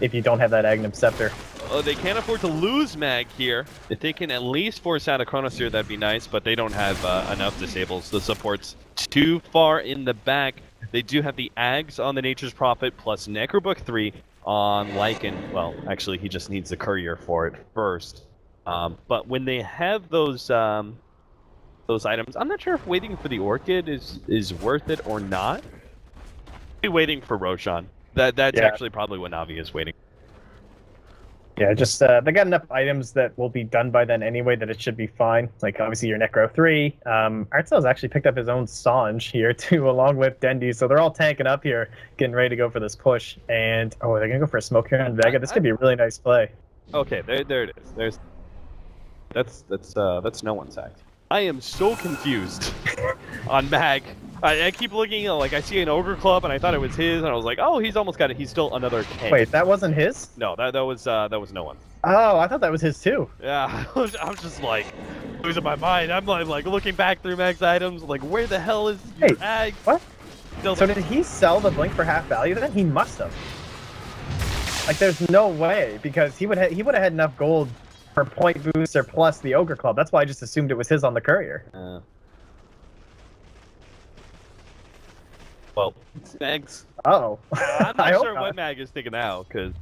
if you don't have that Aghanim Scepter. Oh, they can't afford to lose Mag here. If they can at least force out a Chronosphere, that'd be nice, but they don't have enough disables. The support's too far in the back. They do have the Ags on the Nature's Prophet, plus Necrobook 3 on Lycan. Well, actually, he just needs the Courier for it first. But when they have those items, I'm not sure if waiting for the Orchid is worth it or not. Be waiting for Roshan. That's actually probably what Na'Vi is waiting. Yeah, just they got enough items that will be done by then anyway that it should be fine. Like obviously your Necro 3. Artzel's actually picked up his own Sange here too, along with Dendy. So they're all tanking up here, getting ready to go for this push. And they're gonna go for a smoke here on Vega. This could be a really nice play. Okay, there it is. That's no one's act. I am so confused on Mag. I keep looking, like I see an Ogre Club, and I thought it was his, and I was like, oh, he's almost got it. He's still another K. Wait, that wasn't his? No, that was no one. Oh, I thought that was his too. Yeah, I'm just like losing my mind. I'm like looking back through Mag's items, like where the hell is your Ag? What? So did he sell the Blink for half value then? He must have. Like, there's no way, because he would have had enough gold for point booster plus the Ogre Club. That's why I just assumed it was his on the courier. Well, Mag's. Oh. I'm not sure what Mag is thinking now, because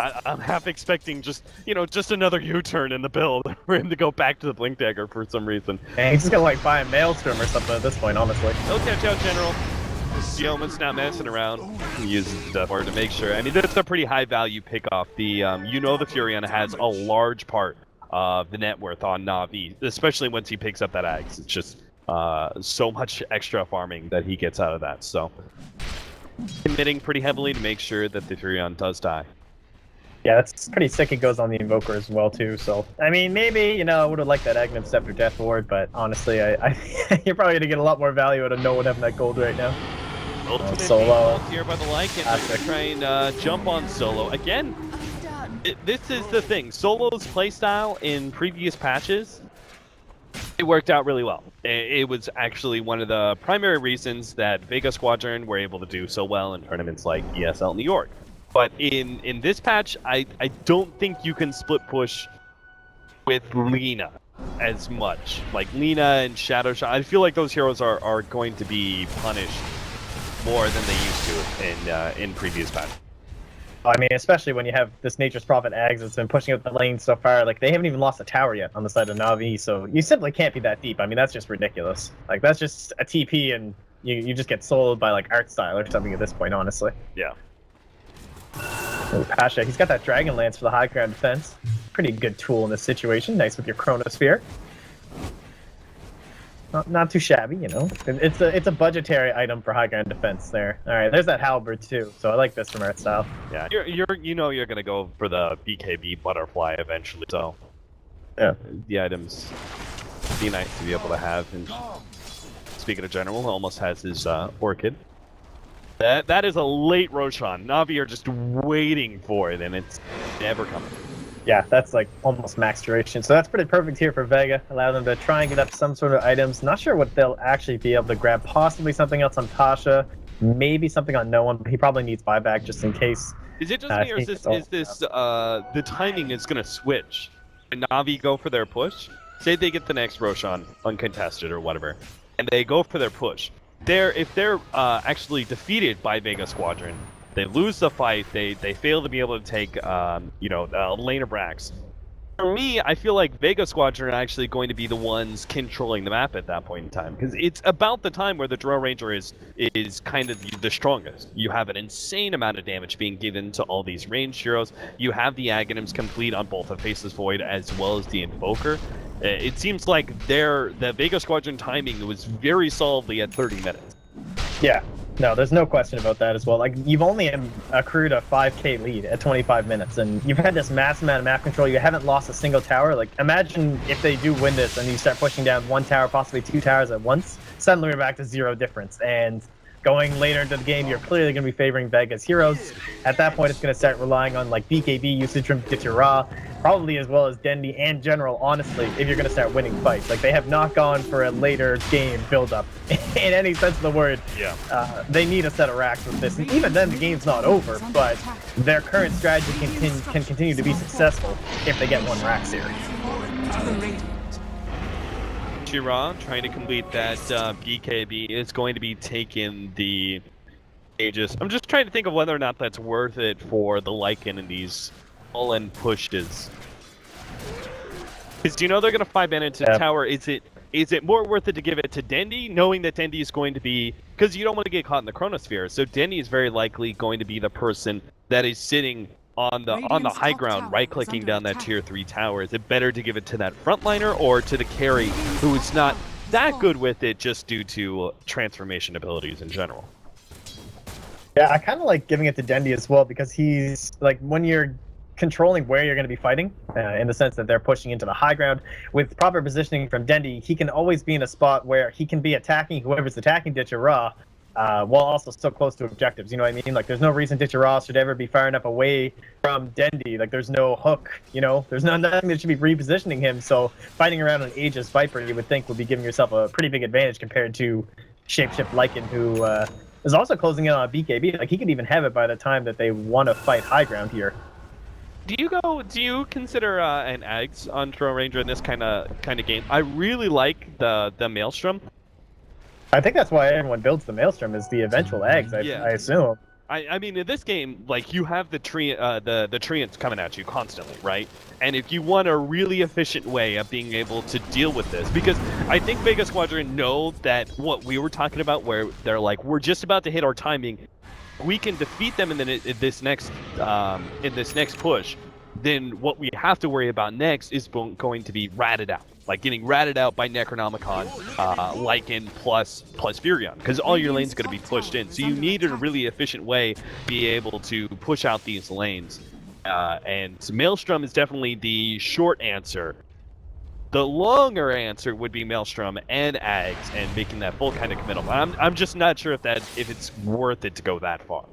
I'm half expecting just another U-turn in the build for him to go back to the Blink Dagger for some reason. And he's just gonna like buy a Maelstrom or something at this point, honestly. Okay, ciao, General. Yeoman's not messing around. He uses the board to make sure. I mean, that's a pretty high value pick off. The the Furion has a large part of the net worth on Na'Vi, especially once he picks up that Axe. It's just so much extra farming that he gets out of that. So committing pretty heavily to make sure that the Furion does die. Yeah, that's pretty sick. It goes on the Invoker as well too. So I mean, maybe I would have liked that Aghanim Scepter Death Ward, but honestly, I you're probably gonna get a lot more value out of no one having that gold right now. Ultimate Solo here by the Lycan. They're gonna try and jump on Solo again. This is the thing. Solo's playstyle in previous patches, it worked out really well. It was actually one of the primary reasons that Vega Squadron were able to do so well in tournaments like ESL New York. But in this patch, I don't think you can split push with Lina as much. Like Lina and Shadow Shot, I feel like those heroes are going to be punished more than they used to in previous patches. I mean, especially when you have this Nature's Prophet Ags that's been pushing out the lane so far. Like, they haven't even lost a tower yet on the side of Na'Vi, so you simply can't be that deep. I mean, that's just ridiculous. Like, that's just a TP and you just get soloed by, like, Art Style or something at this point, honestly. Yeah. Oh, Pasha, he's got that Dragon Lance for the high ground defense. Pretty good tool in this situation. Nice with your Chronosphere. Not too shabby, It's a budgetary item for high ground defense there. All right, there's that halberd too. So I like this from Art Style. Yeah, you're gonna go for the BKB butterfly eventually. So yeah, the items be nice to be able to have. And speaking of General, almost has his Orchid. That is a late Roshan. Na'Vi are just waiting for it, and it's never coming. Yeah, that's like almost max duration. So that's pretty perfect here for Vega. Allow them to try and get up some sort of items. Not sure what they'll actually be able to grab. Possibly something else on Pasha. Maybe something on no one, but he probably needs buyback just in case. Is it just me, or is this the timing is going to switch? When Na'Vi go for their push, say they get the next Roshan uncontested or whatever, and they go for their push. If they're actually defeated by Vega Squadron, they lose the fight, they fail to be able to take, lane of Brax. For me, I feel like Vega Squadron are actually going to be the ones controlling the map at that point in time, because it's about the time where the Drow Ranger is kind of the strongest. You have an insane amount of damage being given to all these ranged heroes. You have the Aghanims complete on both the Faceless Void as well as the Invoker. It seems like the Vega Squadron timing was very solidly at 30 minutes. Yeah. No, there's no question about that as well. Like, you've only accrued a 5k lead at 25 minutes, and you've had this massive amount of map control. You haven't lost a single tower. Like, imagine if they do win this and you start pushing down one tower, possibly two towers at once. Suddenly we're back to 0 difference. And going later into the game, you're clearly going to be favoring Vega's heroes. At that point, it's going to start relying on, like, BKB usage from Vincere, probably as well as Dendy and General, honestly, if you're going to start winning fights. Like, they have not gone for a later game build-up in any sense of the word. Yeah. They need a set of racks with this. And even then, the game's not over, but their current strategy can continue to be successful if they get one rack series. Shira trying to complete that BKB is going to be taking the Aegis. I'm just trying to think of whether or not that's worth it for the Lycan in these all-in pushes. Because they're going to 5-man into the tower. Is it more worth it to give it to Dendy, knowing that Dendy is going to be... Because you don't want to get caught in the Chronosphere, so Dendy is very likely going to be the person that is sitting on the Radiant's high top ground, tower right-clicking is down under that attack. tier 3 tower? Is it better to give it to that frontliner or to the carry who is not that good with it just due to transformation abilities in general? Yeah, I kind of like giving it to Dendi as well because he's like when you're controlling where you're going to be fighting, in the sense that they're pushing into the high ground with proper positioning from Dendi, he can always be in a spot where he can be attacking whoever's attacking Ditchera, while also so close to objectives. You know what I mean? Like, there's no reason Ditchera should ever be far enough away from Dendi. Like, there's no hook. You know, there's nothing that should be repositioning him. So fighting around an Aegis Viper, you would think would be giving yourself a pretty big advantage compared to Shapeshift Lycan, who is also closing in on a BKB. Like, he could even have it by the time that they want to fight high ground here. Do you consider an Ags on Trail Ranger in this kind of game? I really like the Maelstrom. I think that's why everyone builds the Maelstrom, is the eventual eggs, I assume. I mean, in this game, like, you have the treants coming at you constantly, right? And if you want a really efficient way of being able to deal with this, because I think Vega Squadron know that what we were talking about, where they're like, we're just about to hit our timing, we can defeat them in this next push, then what we have to worry about next is going to be ratted out. Like getting ratted out by Necronomicon, Lycan plus Furion, because all your lanes going to be pushed in. So you need a really efficient way to be able to push out these lanes. And Maelstrom is definitely the short answer. The longer answer would be Maelstrom and Ags and making that full kind of committal. I'm just not sure if it's worth it to go that far.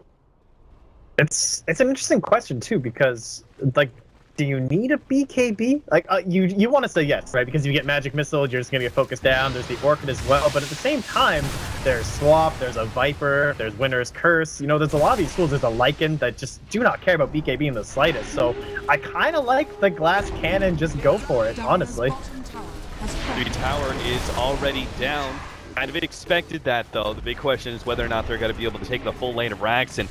It's an interesting question too, because like, do you need a BKB? Like, you want to say yes, right? Because you get Magic Missile, you're just gonna get focused down. There's the Orchid as well, but at the same time, there's Swap, there's a Viper, there's Winter's Curse. You know, there's a lot of these tools. There's a Lycan that just do not care about BKB in the slightest. So I kind of like the Glass Cannon. Just go for it, honestly. The tower is already down. Kind of expected that, though. The big question is whether or not they're going to be able to take the full lane of Rax, and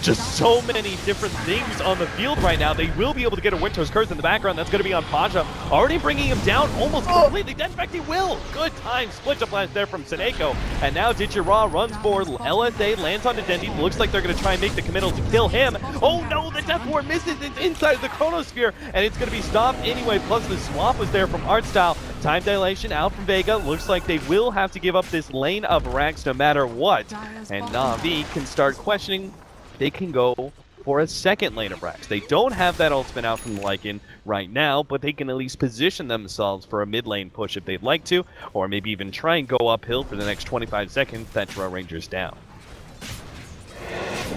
just so many different things on the field right now. They will be able to get a Winter's Curse in the background. That's going to be on Paja. Already bringing him down almost completely. In fact, he will. Good time. Split up blast there from Seneko. And now Ditchera runs forward. LSA lands onto Dendi. Looks like they're going to try and make the committal to kill him. Oh no, the Death Ward misses. It's inside the Chronosphere, and it's going to be stopped anyway. Plus, the swap was there from Artstyle. Time dilation out from Vega. Looks like they will have to give up this lane of Rax no matter what. And Na'Vi can start questioning. They can go for a second lane of Rax. They don't have that ultimate out from Lycan right now, but they can at least position themselves for a mid lane push if they'd like to, or maybe even try and go uphill for the next 25 seconds. That Trail Ranger's down.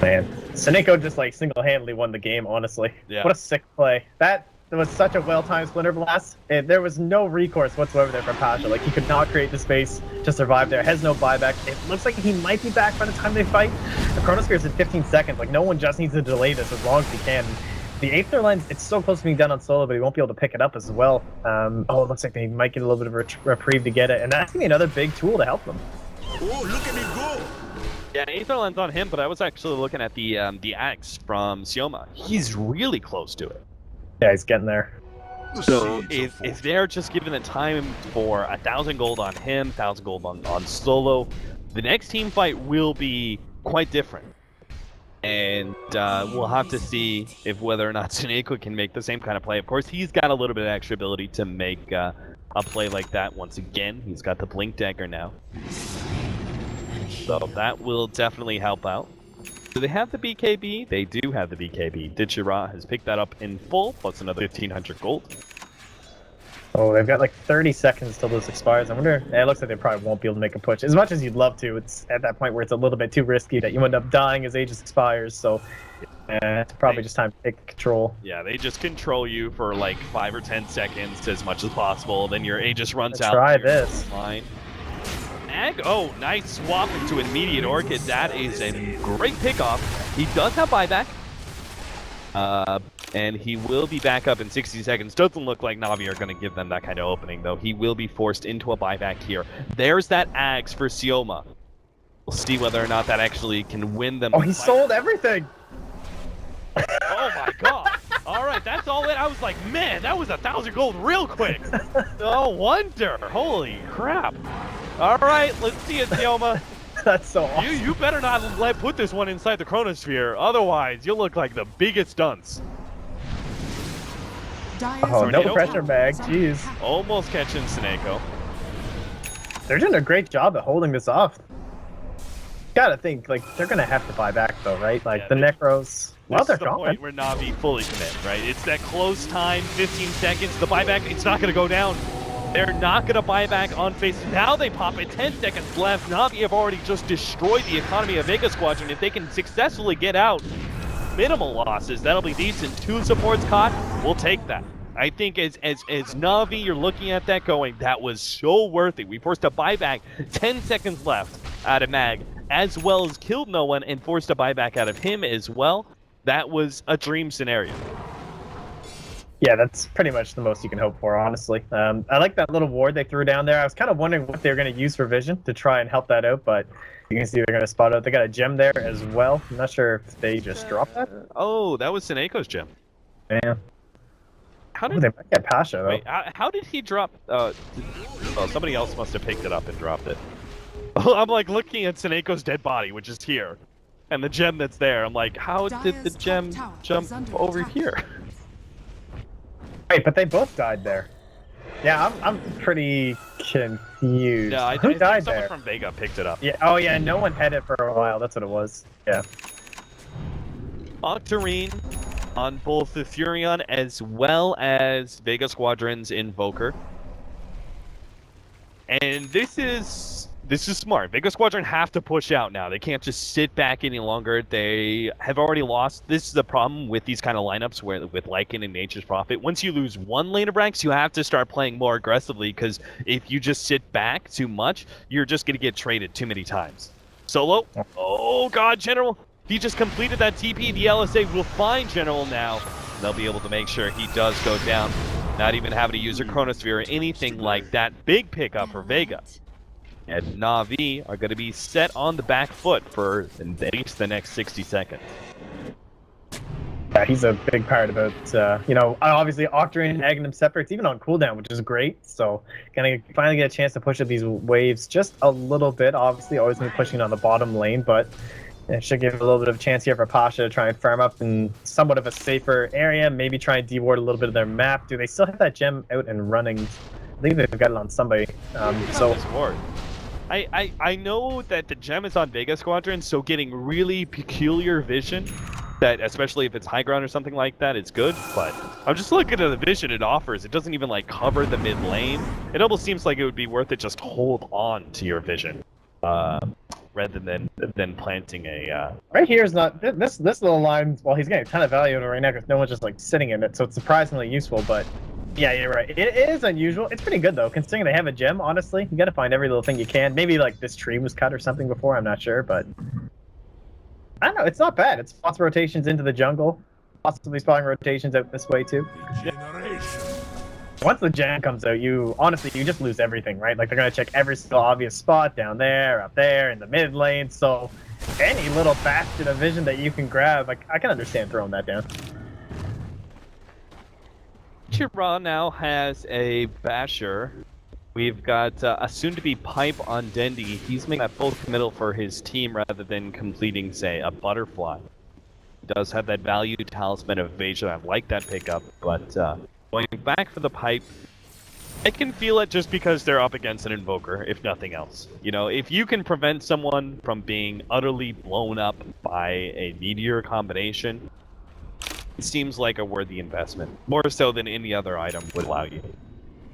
Man, Seneko just like single-handedly won the game, honestly. Yeah. What a sick play. That was such a well-timed Splinter Blast. There was no recourse whatsoever there from Pasha. Like, he could not create the space to survive there. Has no buyback. It looks like he might be back by the time they fight. The Chronosphere is in 15 seconds. Like, no one just needs to delay this as long as he can. The Aether Lens, it's so close to being done on solo, but he won't be able to pick it up as well. It looks like they might get a little bit of a reprieve to get it, and that's going to be another big tool to help them. Oh, look at me go! Yeah, Aether Lens on him, but I was actually looking at the Axe from Sioma. He's really close to it. Yeah, he's getting there. So if they're just given the time for 1,000 gold on him, 1,000 gold on solo, the next team fight will be quite different. And we'll have to see if whether or not Seneko can make the same kind of play. Of course, he's got a little bit of extra ability to make a play like that once again. He's got the Blink Dagger now. So that will definitely help out. Do they have the BKB? They do have the BKB. Ditchera has picked that up in full, plus another 1,500 gold. Oh, they've got like 30 seconds till this expires. I wonder, it looks like they probably won't be able to make a push. As much as you'd love to, it's at that point where it's a little bit too risky that you end up dying as Aegis expires, so it's probably just time to take control. Yeah, they just control you for like 5 or 10 seconds as much as possible, then your Aegis runs out. Try this. Line. Oh, nice swap into immediate Orchid. That is a great pickoff. He does have buyback. And he will be back up in 60 seconds. Doesn't look like Na'Vi are going to give them that kind of opening, though. He will be forced into a buyback here. There's that Axe for Sioma. We'll see whether or not that actually can win them. Oh, he sold everything! Oh my god. Alright, that's all it. I was like, man, that was 1,000 gold real quick. No wonder. Holy crap. Alright, let's see it, Sioma. That's so awesome. You better not put this one inside the chronosphere, otherwise you'll look like the biggest dunce. Oh, no pressure bag, jeez. Almost catching Seneko. They're doing a great job at holding this off. Gotta think, like, they're gonna have to buy back though, right? Like, yeah, the Necros. Well, they're the point where Na'Vi fully commit, right? It's that close time, 15 seconds. The buyback, it's not gonna go down. They're not gonna buy back on face. Now they pop it, 10 seconds left. Na'Vi have already just destroyed the economy of Vega Squadron. If they can successfully get out, minimal losses, that'll be decent. 2 supports caught, we'll take that. I think as Na'Vi, you're looking at that going, that was so worth it. We forced a buyback, 10 seconds left out of Mag, as well as killed no one and forced a buyback out of him as well. That was a dream scenario. Yeah, that's pretty much the most you can hope for, honestly. I like that little ward they threw down there. I was kind of wondering what they were going to use for vision to try and help that out, but you can see they're going to spot out. They got a gem there as well. I'm not sure if they just dropped that. Oh, that was Seneco's gem. Yeah. How did they might get Pasha though? Wait, how did he drop? Oh, somebody else must have picked it up and dropped it. I'm like looking at Seneco's dead body, which is here, and the gem that's there. I'm like, how did the gem jump over here? Wait, but they both died there. Yeah, I'm pretty confused. Yeah, I think someone from Vega picked it up. Yeah. Oh yeah, no one had it for a while. That's what it was. Yeah. Octarine on both the Furion as well as Vega Squadron's Invoker. And this is smart. Vega Squadron have to push out now. They can't just sit back any longer. They have already lost. This is the problem with these kind of lineups with Lycan and Nature's Prophet. Once you lose one lane of ranks, you have to start playing more aggressively, because if you just sit back too much, you're just going to get traded too many times. Solo. Oh god, General. He just completed that TP. The LSA will find General now. They'll be able to make sure he does go down. Not even having to use a Chronosphere or anything like that. Big pickup for Vega. And Na'Vi are going to be set on the back foot for at least the next 60 seconds. Yeah, he's a big part of it. You know, obviously Octarine and Aghanim separates even on cooldown, which is great. So gonna finally get a chance to push up these waves just a little bit. Obviously, always been pushing on the bottom lane, but it should give a little bit of a chance here for Pasha to try and farm up in somewhat of a safer area. Maybe try and deward a little bit of their map. Do they still have that gem out and running? I think they've got it on somebody. I know that the gem is on Vega Squadron, so getting really peculiar vision, that especially if it's high ground or something like that, it's good. But I'm just looking at the vision it offers. It doesn't even like cover the mid lane. It almost seems like it would be worth it just hold on to your vision, rather than planting a. Right here is not this little line. Well, he's getting a ton of value right now because no one's just like sitting in it, so it's surprisingly useful. But yeah, you're right. It is unusual. It's pretty good though, considering they have a gem. Honestly, you got to find every little thing you can. Maybe like this tree was cut or something before. I'm not sure, but I don't know. It's not bad. It's lots of rotations into the jungle, possibly spawning rotations out this way too. Once the gem comes out, you just lose everything, right? Like they're gonna check every single obvious spot down there, up there, in the mid lane. So any little bastion of vision that you can grab, like I can understand throwing that down. Chira now has a Basher. We've got a soon-to-be Pipe on Dendi. He's making that full committal for his team rather than completing, say, a Butterfly. He does have that value Talisman of Evasion. I like that pickup, but going back for the Pipe, I can feel it just because they're up against an Invoker, if nothing else. You know, if you can prevent someone from being utterly blown up by a Meteor combination, it seems like a worthy investment, more so than any other item would allow you.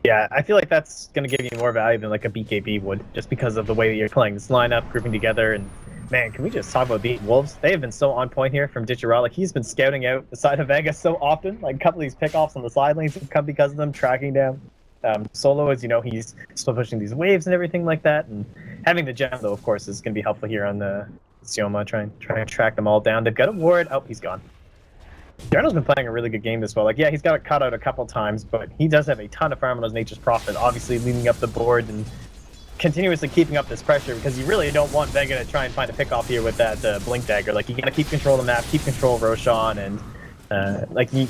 Yeah, I feel like that's going to give you more value than like a BKB would, just because of the way that you're playing this lineup, grouping together. And man, can we just talk about the Wolves? They have been so on point here from Ditchera. Like he's been scouting out the side of Vega so often. Like a couple of these pickoffs on the side lanes have come because of them, tracking down. Solo, as you know, he's still pushing these waves and everything like that. And having the gem, though, of course, is going to be helpful here on the Sioma, try and track them all down. They've got a ward. Oh, he's gone. Jarno's been playing a really good game as well. Like, yeah, he's got it cut out a couple times, but he does have a ton of farm on his Nature's Prophet, obviously leading up the board and continuously keeping up this pressure, because you really don't want Vega to try and find a pick off here with that Blink Dagger. Like, you gotta keep control of the map, keep control of Roshan, and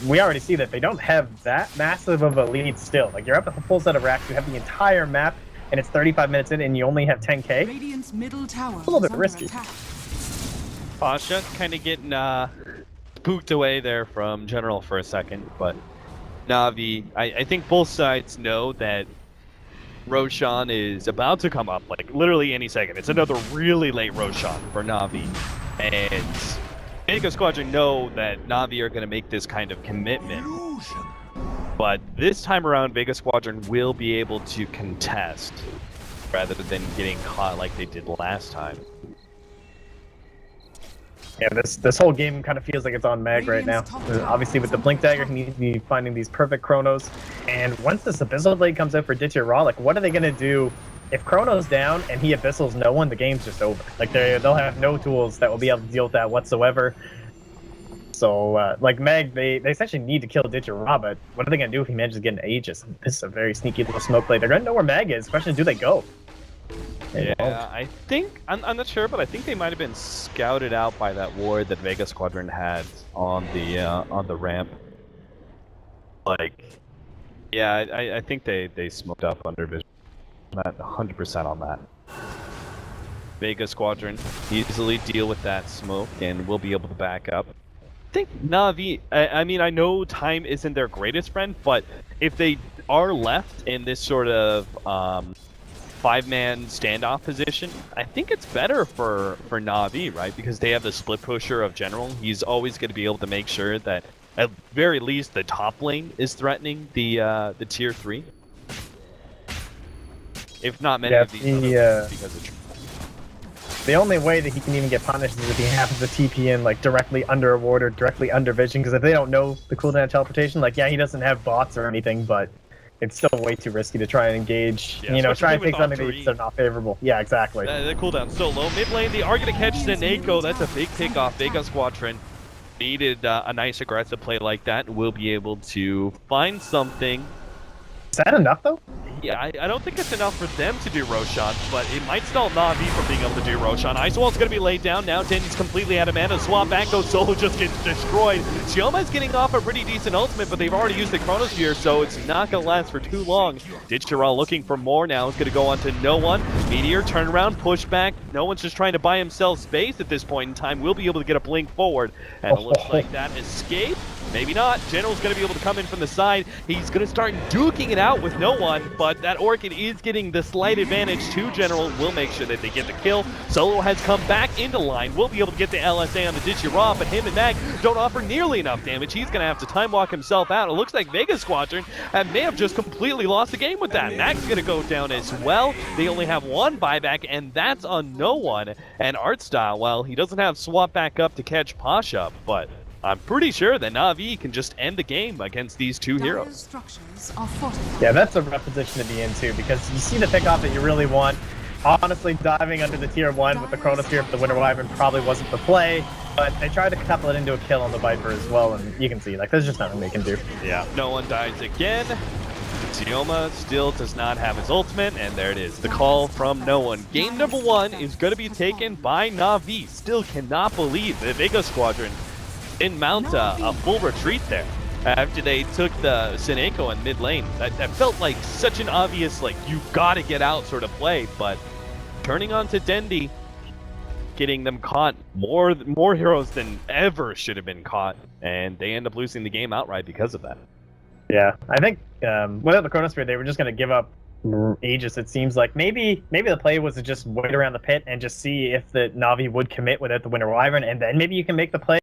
we already see that they don't have that massive of a lead still. Like, you're up at a full set of racks, you have the entire map and it's 35 minutes in and you only have 10k. Radiant's middle tower A little bit is under risky. attack. Pasha kind of getting spooked away there from General for a second, but Na'Vi, I think both sides know that Roshan is about to come up, like literally any second. It's another really late Roshan for Na'Vi, and Vega Squadron know that Na'Vi are going to make this kind of commitment. But this time around, Vega Squadron will be able to contest rather than getting caught like they did last time. Yeah, this whole game kind of feels like it's on Mag right now. Obviously, with the Blink Dagger, he needs to be finding these perfect Chronos. And once this Abyssal Blade comes out for Ditch Your Raw, like, what are they going to do? If Chrono's down and he Abyssals no one, the game's just over. Like, they'll have no tools that will be able to deal with that whatsoever. So, like, Mag, they essentially need to kill Ditch Your Raw, but what are they going to do if he manages to get an Aegis? This is a very sneaky little smoke blade. They're going to know where Mag is. The question is, do they go? Yeah, I think, I'm not sure, but I think they might have been scouted out by that ward that Vega Squadron had on the ramp. Like, yeah, I think they smoked up under vision. Not 100% on that. Vega Squadron easily deal with that smoke and will be able to back up. I think Na'Vi, I mean, I know time isn't their greatest friend, but if they are left in this sort of five-man standoff position, I think it's better for Na'Vi, right? Because they have the split pusher of General. He's always going to be able to make sure that at very least the top lane is threatening the tier 3. If not many of these because of the only way that he can even get punished is if he happens to TP in like directly under a ward or directly under vision, because if they don't know the cooldown teleportation, like, yeah, he doesn't have bots or anything, but it's still way too risky to try and engage, yeah, you know, try and take something bo3. that's not favorable. Yeah, exactly. The cooldown's so low. Mid lane, they are going to catch Seneko. That's a big pick off. Vega Squadron needed a nice aggressive play like that, and will be able to find something. Is that enough, though? Yeah, I don't think it's enough for them to do Roshan, but it might stall Na'Vi from being able to do Roshan. Ice Wall's going to be laid down now. Dendy's completely out of mana. Swap back goes Solo, just gets destroyed. Xioma's getting off a pretty decent ultimate, but they've already used the Chronosphere, so it's not going to last for too long. Ditch Tiral looking for more now. It's going to go on to no one. Meteor, turnaround, pushback. No one's just trying to buy himself space at this point in time. We'll be able to get a blink forward, and it looks like that escape. Maybe not. General's going to be able to come in from the side. He's going to start duking it out with no one, but that Orchid is getting the slight advantage to General. Will make sure that they get the kill. Solo has come back into line. Will be able to get the LSA on the Ditch Your Raw, but him and Mag don't offer nearly enough damage. He's going to have to time walk himself out. It looks like Vega Squadron may have just completely lost the game with that. Mag's going to go down as well. They only have one buyback, and that's on no one. And Artstyle, well, he doesn't have swap back up to catch Pasha, but I'm pretty sure that Na'Vi can just end the game against these two heroes. Yeah, that's a rough position to be in too, because you see the pickoff that you really want. Honestly, diving under the tier 1 with the Chronosphere for the Winter Wyvern probably wasn't the play, but they tried to couple it into a kill on the Viper as well, and you can see, like, there's just nothing they can do. Yeah, no one dies again. Xioma still does not have his ultimate, and there it is. The call from no one. Game number 1 is going to be taken by Na'Vi. Still cannot believe the Vega Squadron didn't mount a full retreat there after they took the Seneko in mid lane. That felt like such an obvious, like, you've got to get out sort of play, but turning on to Dendy, getting them caught, more heroes than ever should have been caught, and they end up losing the game outright because of that. Yeah, I think without the Chronosphere, they were just going to give up Aegis. It seems like maybe the play was to just wait around the pit and just see if the Na'Vi would commit without the Winter Wyvern, and then maybe you can make the play.